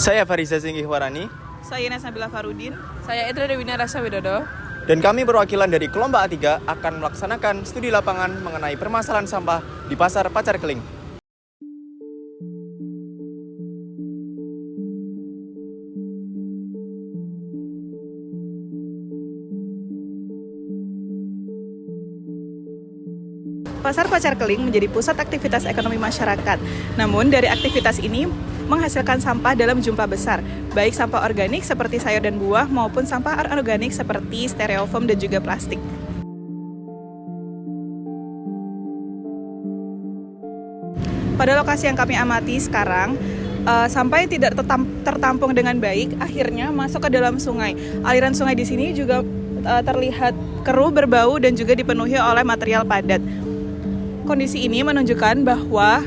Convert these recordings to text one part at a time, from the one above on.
Saya Fariza Singgihwarani. Saya Ines Nabila Farudin. Saya Edra Dewina Rasa Widodo. Dan kami perwakilan dari Kelompok A3 akan melaksanakan studi lapangan mengenai permasalahan sampah di Pasar Pacar Keling. Pasar Pacar Keling menjadi pusat aktivitas ekonomi masyarakat. Namun dari aktivitas ini menghasilkan sampah dalam jumlah besar, baik sampah organik seperti sayur dan buah maupun sampah anorganik seperti styrofoam dan juga plastik. Pada lokasi yang kami amati sekarang, sampah yang tidak tertampung dengan baik akhirnya masuk ke dalam sungai. Aliran sungai di sini juga terlihat keruh, berbau dan juga dipenuhi oleh material padat. Kondisi ini menunjukkan bahwa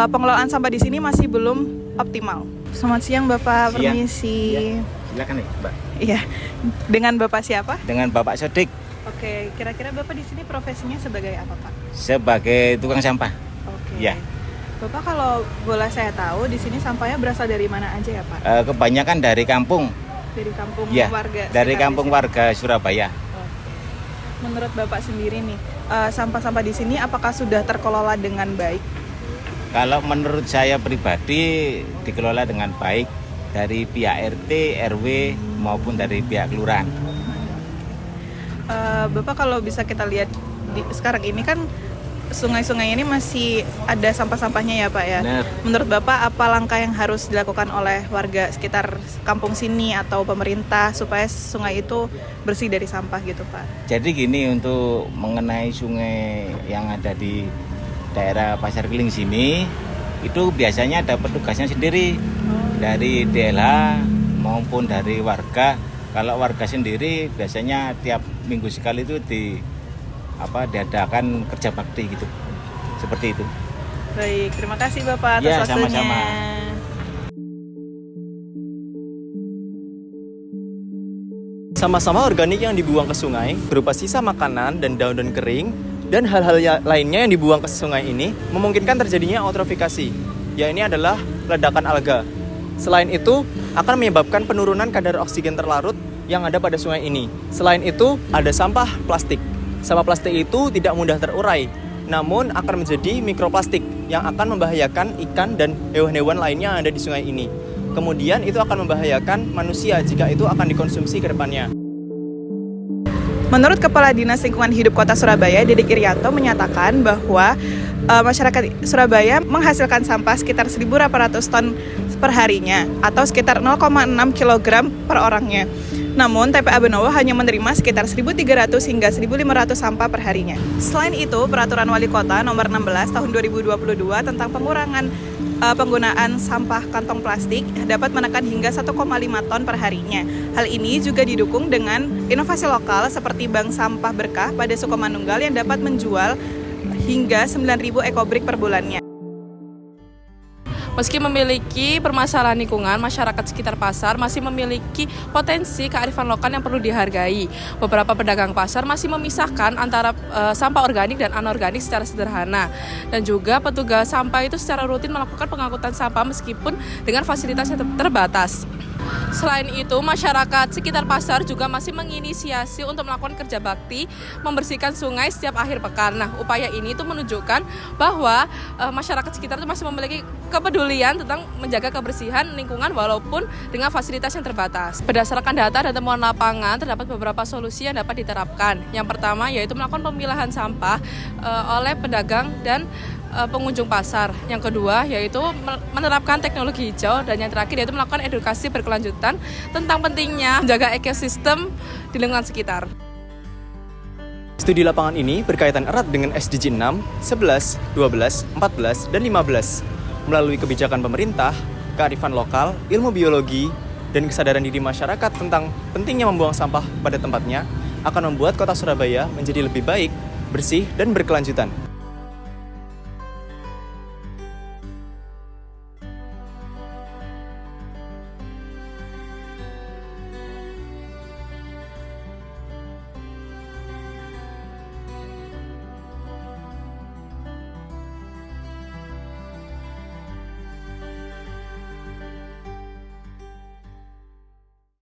pengelolaan sampah di sini masih belum optimal. Selamat siang Bapak, permisi. Ya, silakan nih, Mbak. Iya. Dengan Bapak siapa? Dengan Bapak Sodik Oke, kira-kira Bapak di sini profesinya sebagai apa, Pak? sebagai tukang sampah. Oke. Ya. Bapak kalau boleh saya tahu di sini sampahnya berasal dari mana aja ya, Pak? Kebanyakan dari kampung. Dari kampung Ya, warga. dari sekitar kampung di sini. warga Surabaya. Menurut Bapak sendiri nih, sampah-sampah di sini apakah sudah terkelola dengan baik? Kalau menurut saya pribadi dikelola dengan baik dari pihak RT, RW maupun dari pihak kelurahan. Bapak kalau bisa kita lihat sekarang ini kan sungai-sungai ini masih ada sampah-sampahnya ya Pak ya. Benar. Menurut Bapak apa langkah yang harus dilakukan oleh warga sekitar kampung sini atau pemerintah supaya sungai itu bersih dari sampah gitu Pak? Jadi gini, untuk mengenai sungai yang ada di daerah Pasar Keling sini, itu biasanya ada petugasnya sendiri dari DLH maupun dari warga. Kalau warga sendiri biasanya tiap minggu sekali itu diadakan kerja bakti gitu, seperti itu. Baik, terima kasih Bapak atas Ya, waktunya. sama-sama. Sampah-sampah organik yang dibuang ke sungai berupa sisa makanan dan daun-daun kering dan hal-hal lainnya yang dibuang ke sungai ini memungkinkan terjadinya eutrofikasi. Ya, ini adalah ledakan alga. Selain itu, akan menyebabkan penurunan kadar oksigen terlarut yang ada pada sungai ini. Selain itu, ada sampah plastik. Sampah plastik itu tidak mudah terurai, namun akan menjadi mikroplastik yang akan membahayakan ikan dan hewan-hewan lainnya yang ada di sungai ini. Kemudian itu akan membahayakan manusia jika itu akan dikonsumsi ke depannya. Menurut Kepala Dinas Lingkungan Hidup Kota Surabaya, Didik Irianto menyatakan bahwa masyarakat Surabaya menghasilkan sampah sekitar 1.800 ton per harinya atau sekitar 0,6 kg per orangnya. Namun TPA Benowo hanya menerima sekitar 1.300 hingga 1.500 sampah per harinya. Selain itu, Peraturan Wali Kota Nomor 16 Tahun 2022 tentang pengurangan penggunaan sampah kantong plastik dapat menekan hingga 1,5 ton per harinya. Hal ini juga didukung dengan inovasi lokal seperti Bank Sampah Berkah pada Sukomanunggal yang dapat menjual hingga 9.000 ekobrik per bulannya. Meski memiliki permasalahan lingkungan, masyarakat sekitar pasar masih memiliki potensi kearifan lokal yang perlu dihargai. Beberapa pedagang pasar masih memisahkan antara sampah organik dan anorganik secara sederhana. Dan juga petugas sampah itu secara rutin melakukan pengangkutan sampah meskipun dengan fasilitas yang terbatas. Selain itu, masyarakat sekitar pasar juga masih menginisiasi untuk melakukan kerja bakti membersihkan sungai setiap akhir pekan. Nah, upaya ini itu menunjukkan bahwa masyarakat sekitar itu masih memiliki kepedulian tentang menjaga kebersihan lingkungan walaupun dengan fasilitas yang terbatas. Berdasarkan data dan temuan lapangan, terdapat beberapa solusi yang dapat diterapkan. Yang pertama yaitu melakukan pemilahan sampah oleh pedagang dan pengunjung pasar. Yang kedua yaitu menerapkan teknologi hijau, dan yang terakhir yaitu melakukan edukasi berkelanjutan tentang pentingnya menjaga ekosistem di lingkungan sekitar. Studi lapangan ini berkaitan erat dengan SDG 6, 11, 12, 14, dan 15. Melalui kebijakan pemerintah, kearifan lokal, ilmu biologi, dan kesadaran diri masyarakat tentang pentingnya membuang sampah pada tempatnya akan membuat kota Surabaya menjadi lebih baik, bersih, dan berkelanjutan.